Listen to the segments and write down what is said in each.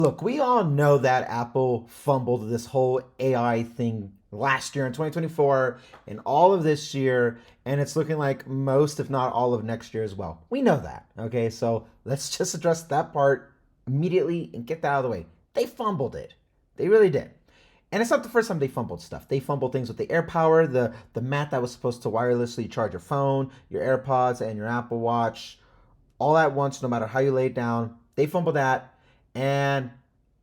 Look, we all know that Apple fumbled this whole AI thing last year in 2024 and all of this year, and it's looking like most, if not all, of next year as well. We know that. Okay, so let's just address that part immediately and get that out of the way. They fumbled it. They really did. And it's not the first time they fumbled stuff. They fumbled things with the AirPower, the mat that was supposed to wirelessly charge your phone, your AirPods, and your Apple Watch all at once, no matter how you lay it down. They fumbled that. And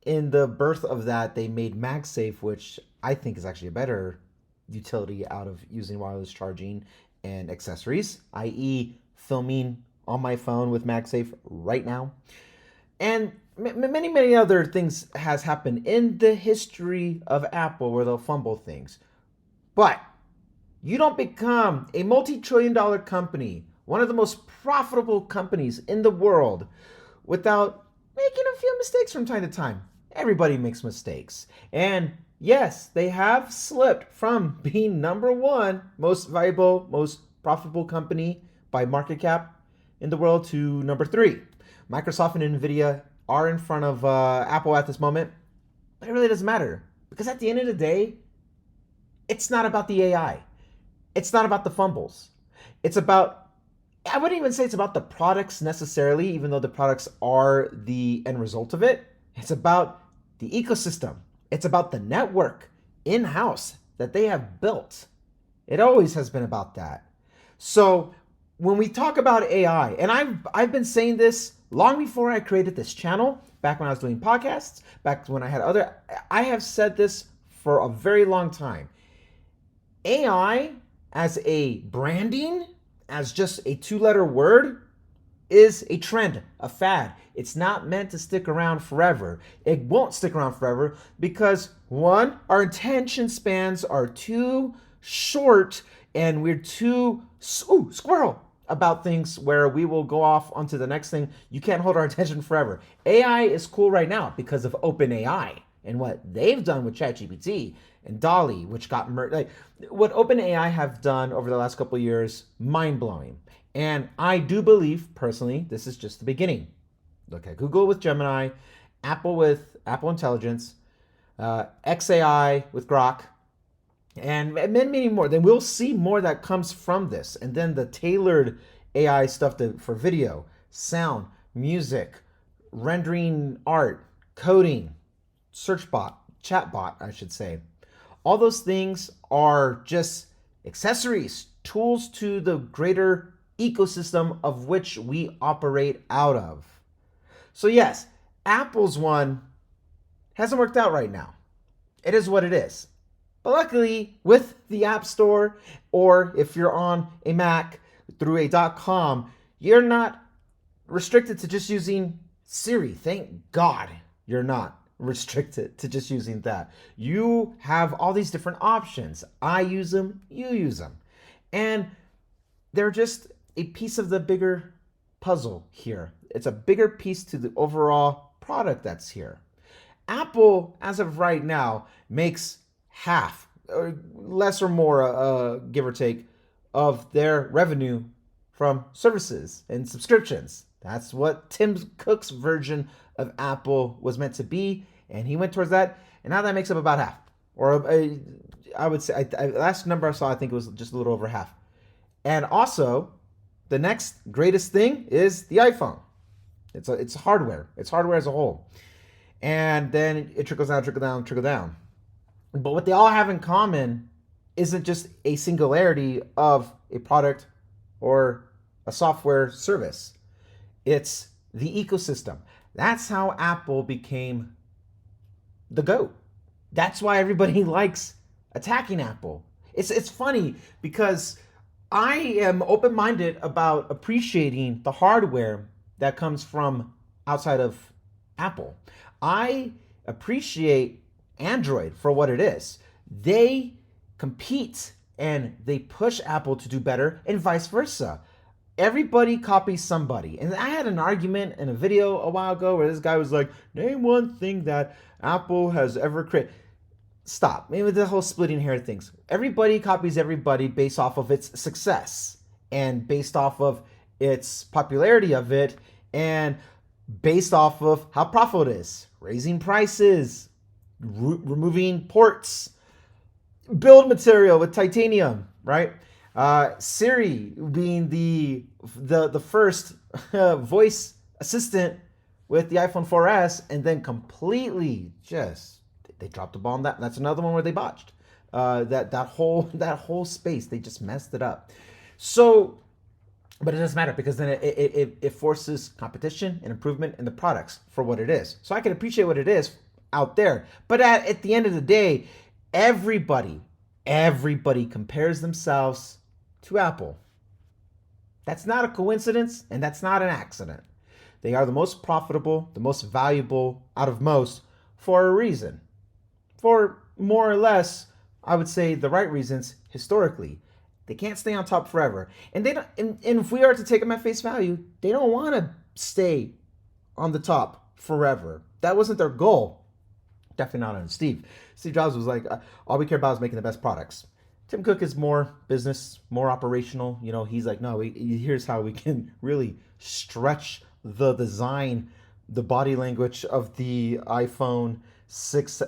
in the birth of that, they made MagSafe, which I think is actually a better utility out of using wireless charging and accessories, i.e., filming on my phone with MagSafe right now. And many other things has happened in the history of Apple where they'll fumble things. But you don't become a multi-trillion dollar company, one of the most profitable companies in the world, without making a few mistakes from time to time. Everybody makes mistakes. And yes, they have slipped from being number one most valuable, most profitable company by market cap in the world to number three. Microsoft and Nvidia are in front of Apple at this moment, but it really doesn't matter because at the end of the day, it's not about the AI. It's not about the fumbles. It's about, I wouldn't even say it's about the products necessarily, even though the products are the end result of it. It's about the ecosystem. It's about the network in-house that they have built. It always has been about that. So when we talk about AI, and I've been saying this long before I created this channel, back when I was doing podcasts, back when I have said this for a very long time. AI as a branding, as just a two-letter word, is a trend, a fad. It's not meant to stick around forever. It won't stick around forever because, one, our attention spans are too short and we're too squirrel about things where we will go off onto the next thing. You can't hold our attention forever. AI is cool right now because of OpenAI and what they've done with ChatGPT and Dolly, which got like what OpenAI have done over the last couple of years, mind-blowing. And I do believe, personally, this is just the beginning. Look at Google with Gemini, Apple with Apple Intelligence, XAI with Grok, and many more. Then we'll see more that comes from this. And then the tailored AI stuff for video, sound, music, rendering art, coding, search bot, chat bot, I should say. All those things are just accessories, tools to the greater ecosystem of which we operate out of. So yes, Apple's one hasn't worked out right now. It is what it is. But luckily, with the App Store, or if you're on a Mac through a .com, you're not restricted to just using Siri. Thank God you're not restricted to just using that. You have all these different options. I use them, you use them. And they're just a piece of the bigger puzzle here. It's a bigger piece to the overall product that's here. Apple, as of right now, makes half, or less or more, give or take, of their revenue from services and subscriptions. That's what Tim Cook's version of Apple was meant to be, and he went towards that, and now that makes up about half. Or I would say, last number I saw, I think it was just a little over half. And also, the next greatest thing is the iPhone. It's hardware. It's hardware as a whole. And then it trickles down, trickle down, trickle down. But what they all have in common isn't just a singularity of a product or a software service. It's the ecosystem. That's how Apple became the GOAT. That's why everybody likes attacking Apple. It's funny because I am open-minded about appreciating the hardware that comes from outside of Apple. I appreciate Android for what it is. They compete and they push Apple to do better and vice versa. Everybody copies somebody. And I had an argument in a video a while ago where this guy was like, name one thing that Apple has ever created. Stop. Maybe the whole splitting hair things. Everybody copies everybody based off of its success and based off of its popularity of it. And based off of how profitable it is, raising prices, removing ports, build material with titanium, right? Siri being the first voice assistant with the iPhone 4S, and then completely just they dropped the ball on that. That's another one where they botched that whole space. They just messed it up. So, but it doesn't matter because then it forces competition and improvement in the products for what it is. So I can appreciate what it is out there, but at the end of the day, everybody everybody compares themselves to Apple. That's not a coincidence and that's not an accident. They are the most profitable, the most valuable out of most for a reason. For more or less, I would say the right reasons historically. They can't stay on top forever. And they don't and if we are to take them at face value, they don't want to stay on the top forever. That wasn't their goal. Definitely not on Steve. Steve Jobs was like, all we care about is making the best products. Tim Cook is more business, more operational. You know, he's like, no, here's how we can really stretch the design, the body language of the iPhone 6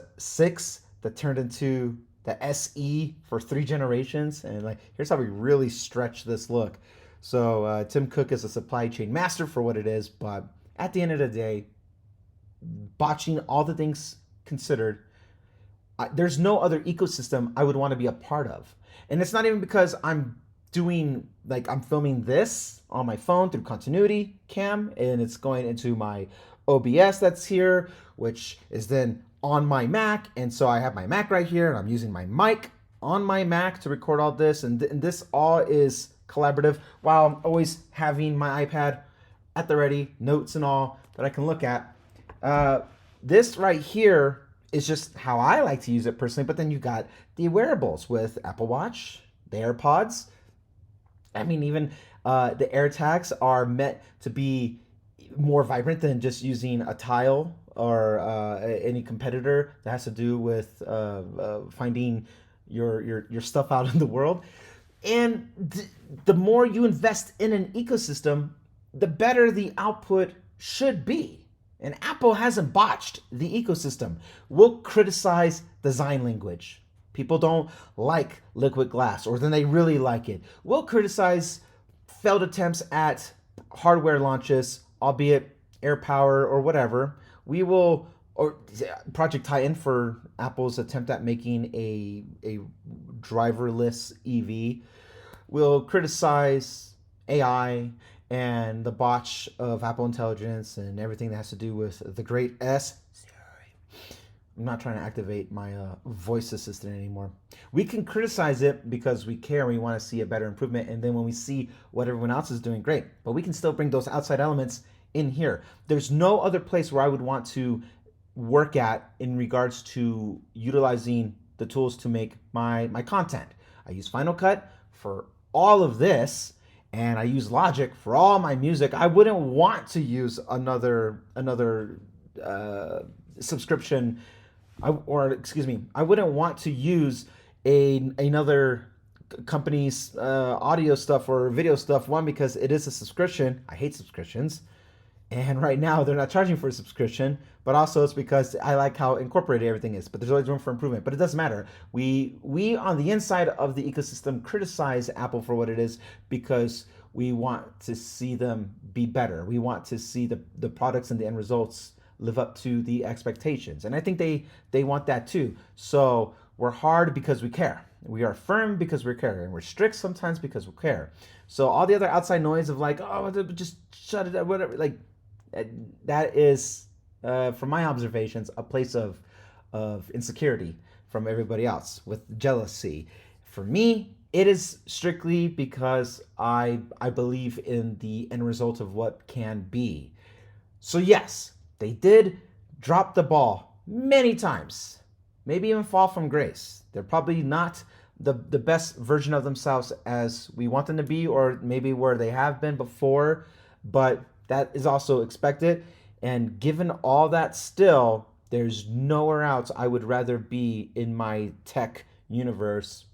that turned into the SE for 3 generations. And like, here's how we really stretch this look. So Tim Cook is a supply chain master for what it is. But at the end of the day, botching all the things considered, there's no other ecosystem I would want to be a part of. And it's not even because I'm filming this on my phone through continuity cam and it's going into my OBS that's here, which is then on my Mac. And so I have my Mac right here and I'm using my mic on my Mac to record all this. And this all is collaborative while I'm always having my iPad at the ready, notes and all that I can look at. This right here is just how I like to use it personally, but then you got the wearables with Apple Watch, the AirPods. I mean, even the AirTags are meant to be more vibrant than just using a tile or any competitor that has to do with finding your stuff out in the world. And the more you invest in an ecosystem, the better the output should be. And Apple hasn't botched the ecosystem. We'll criticize design language. People don't like liquid glass, or then they really like it. We'll criticize failed attempts at hardware launches, albeit AirPower or whatever. We will, or Project Titan for Apple's attempt at making a driverless EV. We'll criticize AI and the botch of Apple Intelligence and everything that has to do with the great S. Sorry. I'm not trying to activate my voice assistant anymore. We can criticize it because we care and we want to see a better improvement. And then when we see what everyone else is doing, great. But we can still bring those outside elements in here. There's no other place where I would want to work at in regards to utilizing the tools to make my content. I use Final Cut for all of this. And I use Logic for all my music. I wouldn't want to use another subscription, I wouldn't want to use another company's audio stuff or video stuff. One, because it is a subscription. I hate subscriptions. And right now they're not charging for a subscription, but also it's because I like how incorporated everything is. But there's always room for improvement. But it doesn't matter. We on the inside of the ecosystem criticize Apple for what it is because we want to see them be better. We want to see the products and the end results live up to the expectations. And I think they want that too. So we're hard because we care. We are firm because we care. And we're strict sometimes because we care. So all the other outside noise of like, oh, just shut it up, whatever, like, that is, from my observations, a place of insecurity from everybody else with jealousy. For me, it is strictly because I believe in the end result of what can be. So yes, they did drop the ball many times, maybe even fall from grace. They're probably not the best version of themselves as we want them to be, or maybe where they have been before, but that is also expected. And given all that, still, there's nowhere else I would rather be in my tech universe